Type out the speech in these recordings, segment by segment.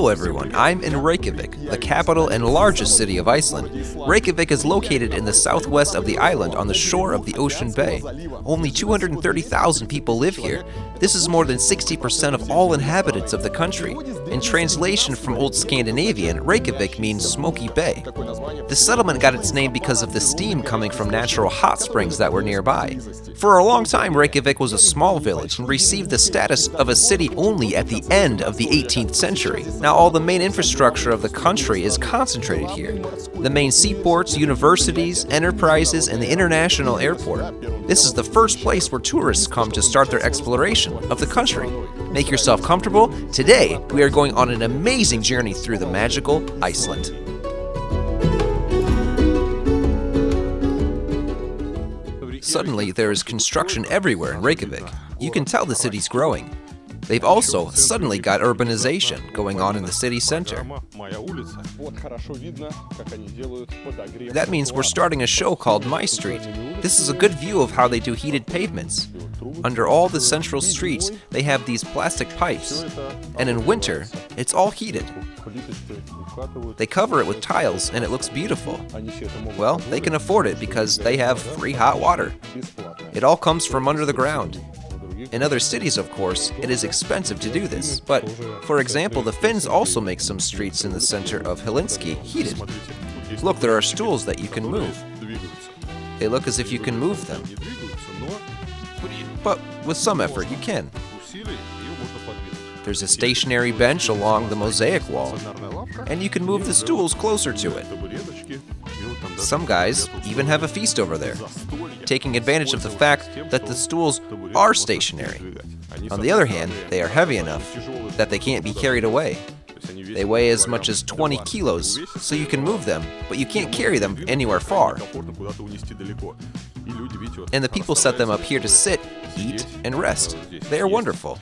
Hello everyone, I'm in Reykjavik, the capital and largest city of Iceland. Reykjavik is located in the southwest of the island on the shore of the Ocean Bay. Only 230,000 people live here. This is more than 60% of all inhabitants of the country. In translation from Old Scandinavian, Reykjavik means smoky bay. The settlement got its name because of the steam coming from natural hot springs that were nearby. For a long time, Reykjavik was a small village and received the status of a city only at the end of the 18th century. Now all the main infrastructure of the country is concentrated here. The main seaports, universities, enterprises, and the international airport. This is the first place where tourists come to start their exploration of the country. Make yourself comfortable. Today, we are going on an amazing journey through the magical Iceland. Suddenly, there is construction everywhere in Reykjavik. You can tell the city's growing. They've also suddenly got urbanization going on in the city center. That means we're starting a show called My Street. This is a good view of how they do heated pavements. Under all the central streets, they have these plastic pipes. And in winter, it's all heated. They cover it with tiles and it looks beautiful. Well, they can afford it because they have free hot water. It all comes from under the ground. In other cities, of course, it is expensive to do this, but, for example, the Finns also make some streets in the center of Helsinki heated. Look, there are stools that you can move. They look as if you can move them. But with some effort, you can. There's a stationary bench along the mosaic wall, and you can move the stools closer to it. Some guys even have a feast over there, taking advantage of the fact that the stools are stationary. On the other hand, they are heavy enough that they can't be carried away. They weigh as much as 20 kilos, so you can move them, but you can't carry them anywhere far. And the people set them up here to sit, eat, and rest. They are wonderful.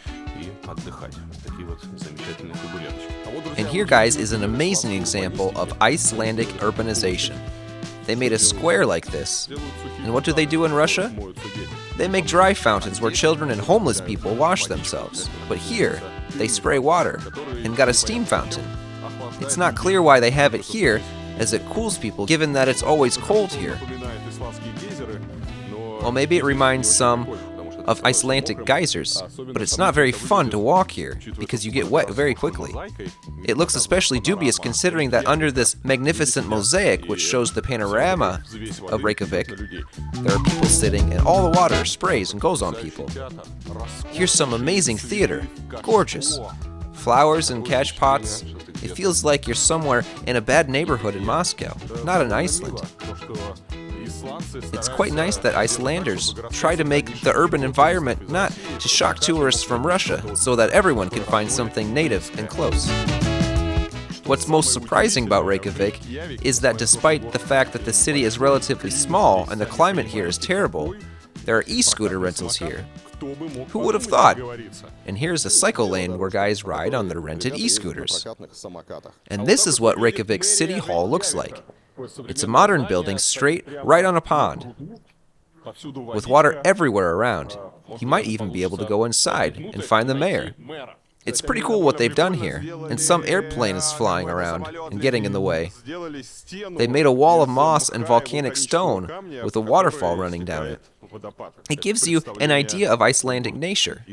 And here, guys, is an amazing example of Icelandic urbanization. They made a square like this. And what do they do in Russia? They make dry fountains where children and homeless people wash themselves. But here, they spray water and got a steam fountain. It's not clear why they have it here, as it cools people given that it's always cold here. Well, maybe it reminds some of Icelandic geysers, but it's not very fun to walk here because you get wet very quickly. It looks especially dubious considering that under this magnificent mosaic which shows the panorama of Reykjavik, there are people sitting and all the water sprays and goes on people. Here's some amazing theater, gorgeous. Flowers and catch pots. It feels like you're somewhere in a bad neighborhood in Moscow, not in Iceland. It's quite nice that Icelanders try to make the urban environment not to shock tourists from Russia, so that everyone can find something native and close. What's most surprising about Reykjavik is that despite the fact that the city is relatively small and the climate here is terrible, there are e-scooter rentals here. Who would have thought? And here's a cycle lane where guys ride on their rented e-scooters. And this is what Reykjavik City Hall looks like. It's a modern building straight right on a pond, with water everywhere around. You might even be able to go inside and find the mayor. It's pretty cool what they've done here, and some airplane is flying around and getting in the way. They made a wall of moss and volcanic stone with a waterfall running down it. It gives you an idea of Icelandic nature.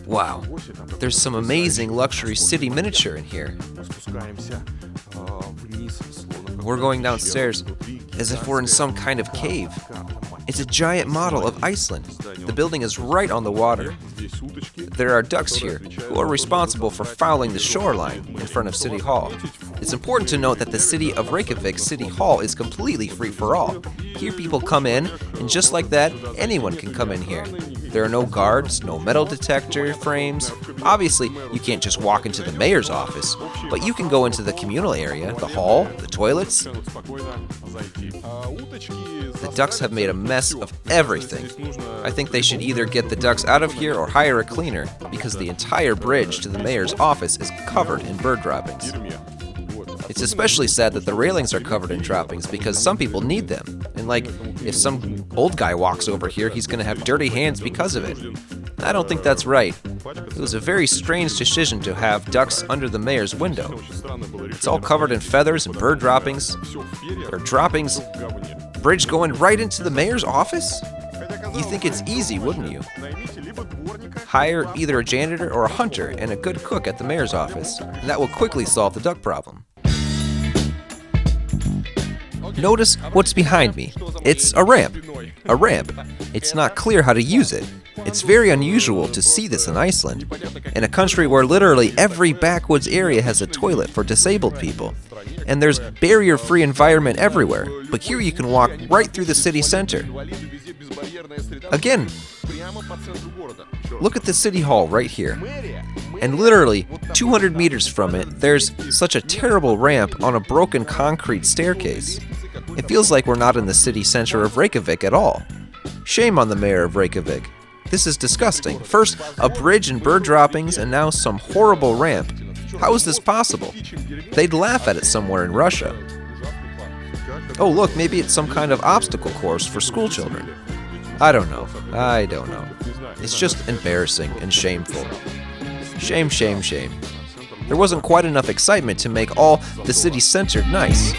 Wow, there's some amazing luxury city miniature in here. We're going downstairs as if we're in some kind of cave. It's a giant model of Iceland. The building is right on the water. There are ducks here who are responsible for fouling the shoreline in front of City Hall. It's important to note that the city of Reykjavik City Hall is completely free for all. Here people come in, and just like that, anyone can come in here. There are no guards, no metal detector frames. Obviously, you can't just walk into the mayor's office, but you can go into the communal area, the hall, the toilets. The ducks have made a mess of everything. I think they should either get the ducks out of here or hire a cleaner, because the entire bridge to the mayor's office is covered in bird droppings. It's especially sad that the railings are covered in droppings because some people need them. And if some old guy walks over here, he's gonna have dirty hands because of it. I don't think that's right. It was a very strange decision to have ducks under the mayor's window. It's all covered in feathers and bird droppings. Or droppings. Bridge going right into the mayor's office? You think it's easy, wouldn't you? Hire either a janitor or a hunter and a good cook at the mayor's office, and that will quickly solve the duck problem. Notice what's behind me. It's a ramp. A ramp. It's not clear how to use it. It's very unusual to see this in Iceland, in a country where literally every backwoods area has a toilet for disabled people. And there's barrier-free environment everywhere, but here you can walk right through the city center. Again, look at the city hall right here. And literally 200 meters from it, there's such a terrible ramp on a broken concrete staircase. It feels like we're not in the city center of Reykjavik at all. Shame on the mayor of Reykjavik. This is disgusting. First, a bridge and bird droppings, and now some horrible ramp. How is this possible? They'd laugh at it somewhere in Russia. Oh look, maybe it's some kind of obstacle course for school children. I don't know. It's just embarrassing and shameful. Shame, shame, shame. There wasn't quite enough excitement to make all the city center nice.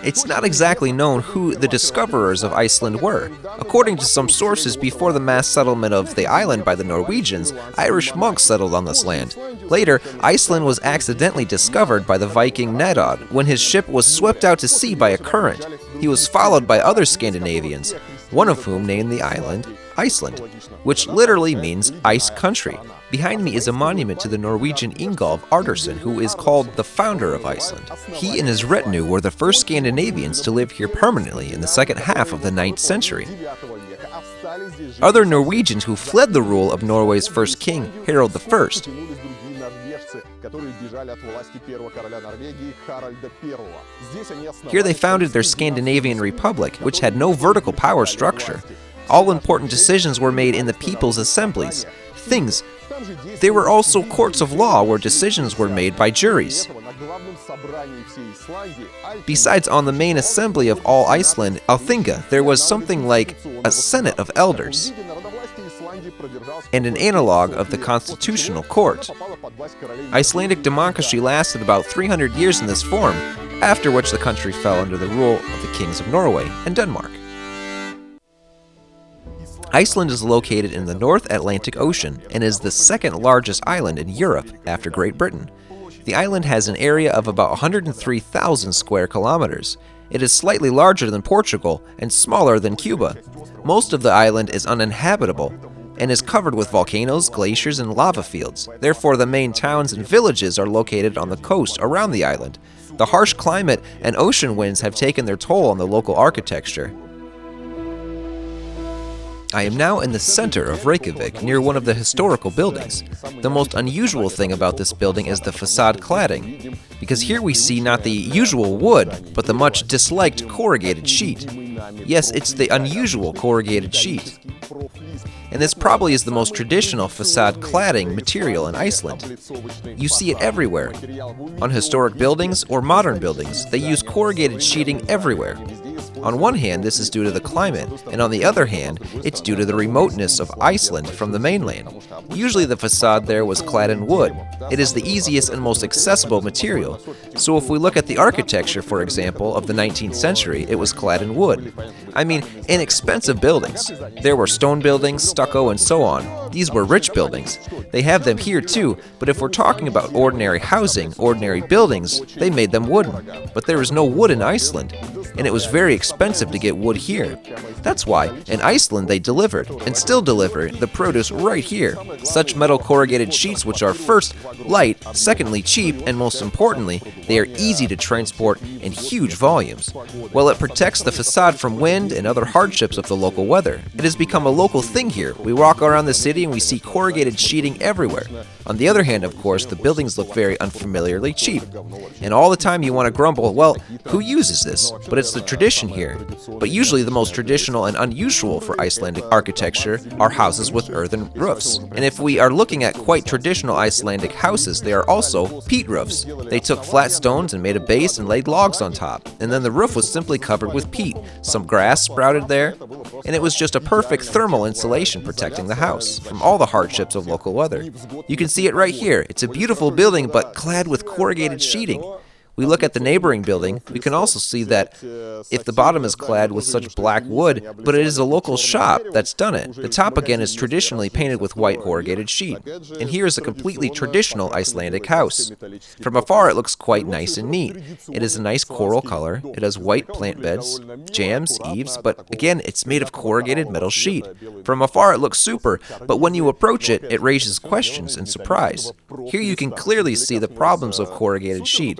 It's not exactly known who the discoverers of Iceland were. According to some sources, before the mass settlement of the island by the Norwegians, Irish monks settled on this land. Later, Iceland was accidentally discovered by the Viking Nedod when his ship was swept out to sea by a current. He was followed by other Scandinavians, one of whom named the island Iceland, which literally means ice country. Behind me is a monument to the Norwegian Ingolf Arderson, who is called the founder of Iceland. He and his retinue were the first Scandinavians to live here permanently in the second half of the 9th century. Other Norwegians who fled the rule of Norway's first king, Harald I. Here they founded their Scandinavian Republic, which had no vertical power structure. All important decisions were made in the people's assemblies. There were also courts of law where decisions were made by juries. Besides, on the main assembly of all Iceland, Alþingi, there was something like a senate of elders and an analog of the constitutional court. Icelandic democracy lasted about 300 years in this form, after which the country fell under the rule of the kings of Norway and Denmark. Iceland is located in the North Atlantic Ocean and is the second largest island in Europe after Great Britain. The island has an area of about 103,000 square kilometers. It is slightly larger than Portugal and smaller than Cuba. Most of the island is uninhabitable and is covered with volcanoes, glaciers, and lava fields. Therefore, the main towns and villages are located on the coast around the island. The harsh climate and ocean winds have taken their toll on the local architecture. I am now in the center of Reykjavik, near one of the historical buildings. The most unusual thing about this building is the facade cladding, because here we see not the usual wood, but the much disliked corrugated sheet. Yes, it's the unusual corrugated sheet. And this probably is the most traditional facade cladding material in Iceland. You see it everywhere. On historic buildings or modern buildings, they use corrugated sheeting everywhere. On one hand, this is due to the climate, and on the other hand, it's due to the remoteness of Iceland from the mainland. Usually the facade there was clad in wood. It is the easiest and most accessible material. So if we look at the architecture, for example, of the 19th century, it was clad in wood. I mean, inexpensive buildings. There were stone buildings, stucco, and so on. These were rich buildings. They have them here too, but if we're talking about ordinary housing, ordinary buildings, they made them wooden. But there is no wood in Iceland, and it was very expensive to get wood here. That's why, in Iceland, they delivered, and still deliver, the produce right here. Such metal corrugated sheets which are first, light, secondly, cheap, and most importantly, they are easy to transport in huge volumes. While it protects the facade from wind and other hardships of the local weather, it has become a local thing here. We walk around the city and we see corrugated sheeting everywhere. On the other hand, of course, the buildings look very unfamiliarly cheap. And all the time you want to grumble, well, who uses this? But it's the tradition here. But usually the most traditional traditional and unusual for Icelandic architecture are houses with earthen roofs. And if we are looking at quite traditional Icelandic houses, they are also peat roofs. They took flat stones and made a base and laid logs on top, and then the roof was simply covered with peat. Some grass sprouted there, and it was just a perfect thermal insulation protecting the house from all the hardships of local weather. You can see it right here. It's a beautiful building, but clad with corrugated sheeting. We look at the neighboring building, we can also see that if the bottom is clad with such black wood, but it is a local shop that's done it. The top again is traditionally painted with white corrugated sheet. And here is a completely traditional Icelandic house. From afar it looks quite nice and neat. It is a nice coral color, it has white plant beds, jambs, eaves, but again it's made of corrugated metal sheet. From afar it looks super, but when you approach it, it raises questions and surprise. Here you can clearly see the problems of corrugated sheet.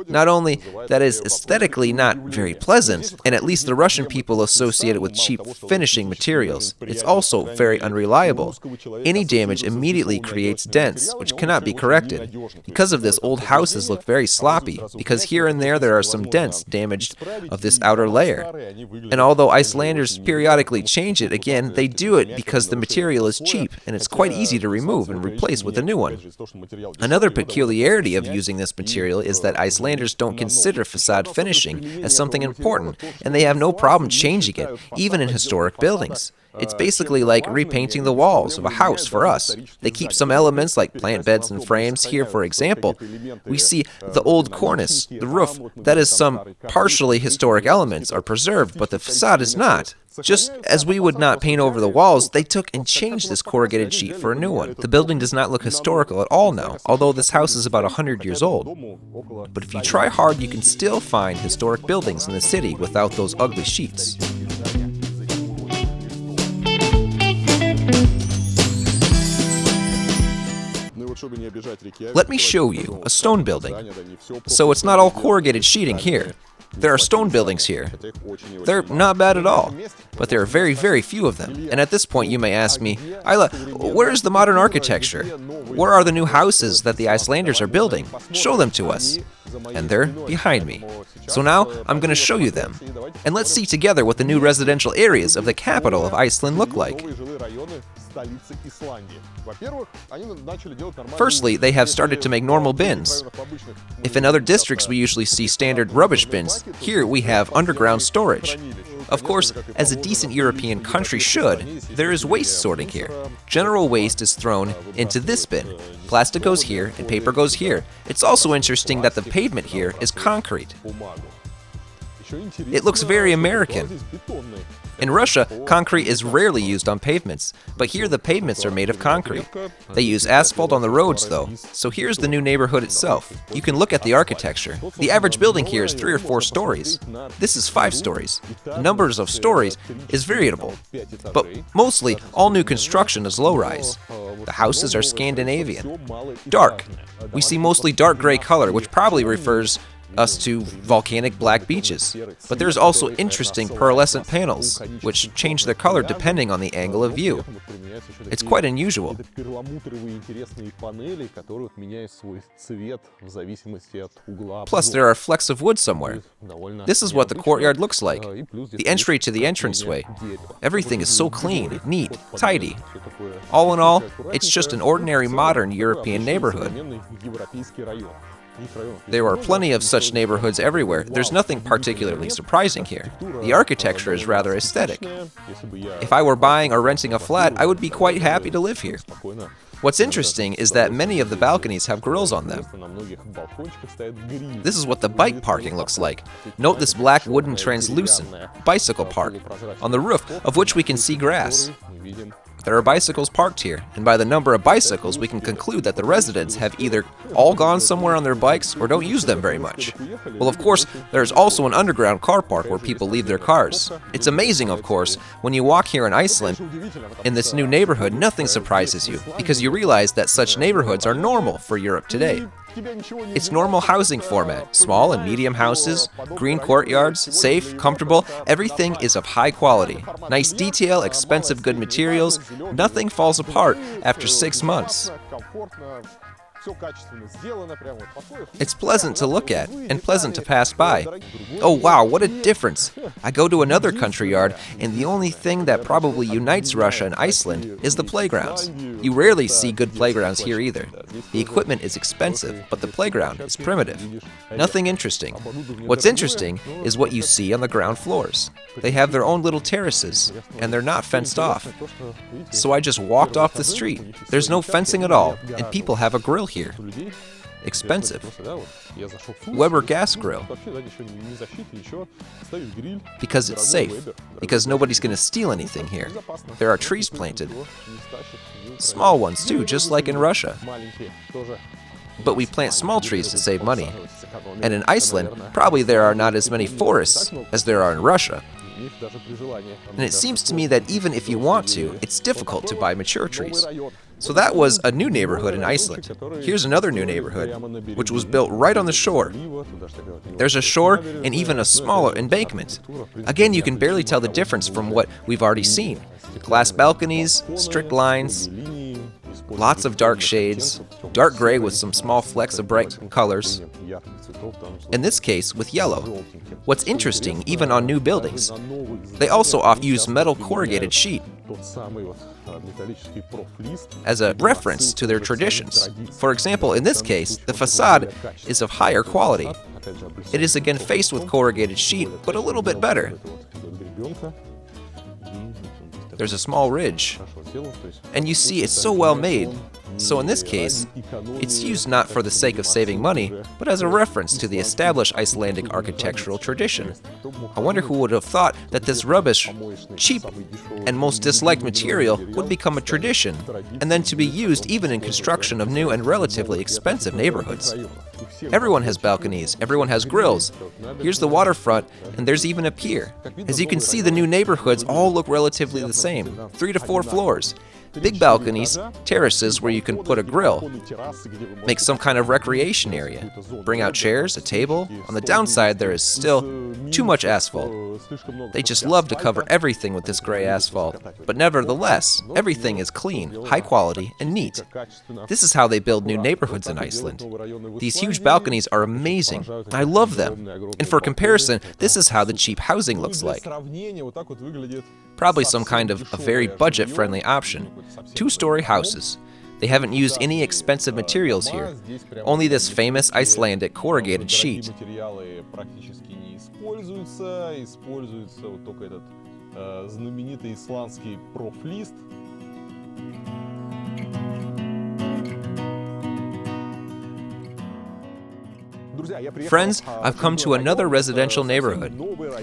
Not only that is aesthetically not very pleasant, and at least the Russian people associate it with cheap finishing materials, it's also very unreliable. Any damage immediately creates dents, which cannot be corrected. Because of this, old houses look very sloppy, because here and there are some dents damaged of this outer layer. And although Icelanders periodically change it, again, they do it because the material is cheap, and it's quite easy to remove and replace with a new one. Another peculiarity of using this material is that Icelanders don't consider facade finishing as something important, and they have no problem changing it, even in historic buildings. It's basically like repainting the walls of a house for us. They keep some elements like plant beds and frames. Here, for example, we see the old cornice, the roof, that is some partially historic elements are preserved, but the facade is not. Just as we would not paint over the walls, they took and changed this corrugated sheet for a new one. The building does not look historical at all now, although this house is about 100 years old. But if you try hard, you can still find historic buildings in the city without those ugly sheets. Let me show you a stone building. So it's not all corrugated sheeting here. There are stone buildings here. They're not bad at all, but there are very, very few of them. And at this point you may ask me, Ilya, where is the modern architecture? Where are the new houses that the Icelanders are building? Show them to us. And they're behind me. So now I'm going to show you them. And let's see together what the new residential areas of the capital of Iceland look like. Firstly, they have started to make normal bins. If in other districts we usually see standard rubbish bins, here we have underground storage. Of course, as a decent European country should, there is waste sorting here. General waste is thrown into this bin. Plastic goes here and paper goes here. It's also interesting that the pavement here is concrete. It looks very American. In Russia, concrete is rarely used on pavements, but here the pavements are made of concrete. They use asphalt on the roads though, so here's the new neighborhood itself. You can look at the architecture. The average building here is 3 or 4 stories. This is 5 stories. The numbers of stories is variable, but mostly all new construction is low-rise. The houses are Scandinavian. Dark. We see mostly dark gray color, which probably refers us to volcanic black beaches. But there's also interesting pearlescent panels, which change their color depending on the angle of view. It's quite unusual. Plus, there are flecks of wood somewhere. This is what the courtyard looks like. The entry to the entranceway. Everything is so clean, neat, tidy. All in all, it's just an ordinary modern European neighborhood. There are plenty of such neighborhoods everywhere. There's nothing particularly surprising here. The architecture is rather aesthetic. If I were buying or renting a flat, I would be quite happy to live here. What's interesting is that many of the balconies have grills on them. This is what the bike parking looks like. Note this black wooden translucent bicycle park on the roof, of which we can see grass. There are bicycles parked here, and by the number of bicycles we can conclude that the residents have either all gone somewhere on their bikes or don't use them very much. Well, of course, there's also an underground car park where people leave their cars. It's amazing, of course, when you walk here in Iceland, in this new neighborhood, nothing surprises you, because you realize that such neighborhoods are normal for Europe today. It's normal housing format, small and medium houses, green courtyards, safe, comfortable, everything is of high quality. Nice detail, expensive good materials, nothing falls apart after 6 months. It's pleasant to look at and pleasant to pass by. Oh wow, what a difference! I go to another country yard, and the only thing that probably unites Russia and Iceland is the playgrounds. You rarely see good playgrounds here either. The equipment is expensive, but the playground is primitive. Nothing interesting. What's interesting is what you see on the ground floors. They have their own little terraces, and they're not fenced off. So I just walked off the street. There's no fencing at all, and people have a grill here. Expensive. Weber gas grill. Because it's safe. Because nobody's going to steal anything here. There are trees planted. Small ones too, just like in Russia. But we plant small trees to save money. And in Iceland, probably there are not as many forests as there are in Russia. And it seems to me that even if you want to, it's difficult to buy mature trees. So that was a new neighborhood in Iceland. Here's another new neighborhood, which was built right on the shore. There's a shore and even a smaller embankment. Again, you can barely tell the difference from what we've already seen. Glass balconies, strict lines, lots of dark shades, dark gray with some small flecks of bright colors. In this case, with yellow. What's interesting, even on new buildings, they also often use metal corrugated sheet as a reference to their traditions. For example, in this case, the facade is of higher quality. It is again faced with corrugated sheet, but a little bit better. There's a small ridge, and you see it's so well made. So in this case, it's used not for the sake of saving money, but as a reference to the established Icelandic architectural tradition. I wonder who would have thought that this rubbish, cheap, and most disliked material would become a tradition, and then to be used even in construction of new and relatively expensive neighborhoods. Everyone has balconies, everyone has grills. Here's the waterfront, and there's even a pier. As you can see, the new neighborhoods all look relatively the same, 3 to 4 floors. Big balconies, terraces where you can put a grill, make some kind of recreation area, bring out chairs, a table. On the downside, there is still too much asphalt. They just love to cover everything with this gray asphalt. But nevertheless, everything is clean, high quality, and neat. This is how they build new neighborhoods in Iceland. These huge balconies are amazing. I love them. And for comparison, this is how the cheap housing looks like. Probably some kind of a very budget-friendly option. 2-story houses. They haven't used any expensive materials here, only this famous Icelandic corrugated sheet. Friends, I've come to another residential neighborhood.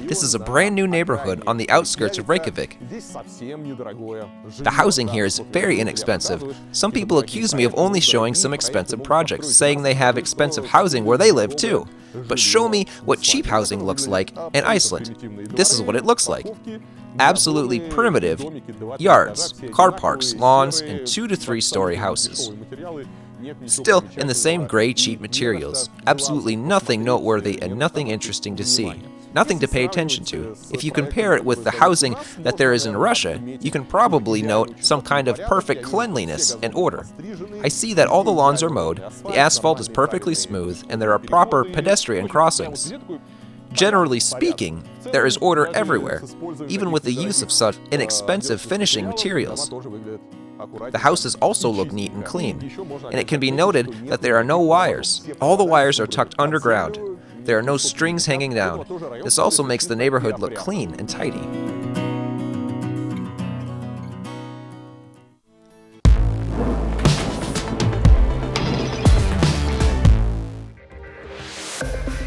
This is a brand new neighborhood on the outskirts of Reykjavik. The housing here is very inexpensive. Some people accuse me of only showing some expensive projects, saying they have expensive housing where they live too. But show me what cheap housing looks like in Iceland. This is what it looks like. Absolutely primitive yards, car parks, lawns, and 2 to 3-story houses. Still in the same gray, cheap materials. Absolutely nothing noteworthy and nothing interesting to see. Nothing to pay attention to. If you compare it with the housing that there is in Russia, you can probably note some kind of perfect cleanliness and order. I see that all the lawns are mowed, the asphalt is perfectly smooth, and there are proper pedestrian crossings. Generally speaking, there is order everywhere, even with the use of such inexpensive finishing materials. The houses also look neat and clean, and it can be noted that there are no wires. All the wires are tucked underground. There are no strings hanging down. This also makes the neighborhood look clean and tidy.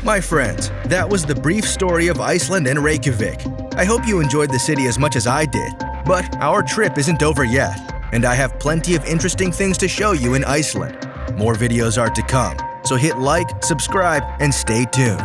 My friends, that was the brief story of Iceland and Reykjavik. I hope you enjoyed the city as much as I did, but our trip isn't over yet, and I have plenty of interesting things to show you in Iceland. More videos are to come, so hit like, subscribe, and stay tuned.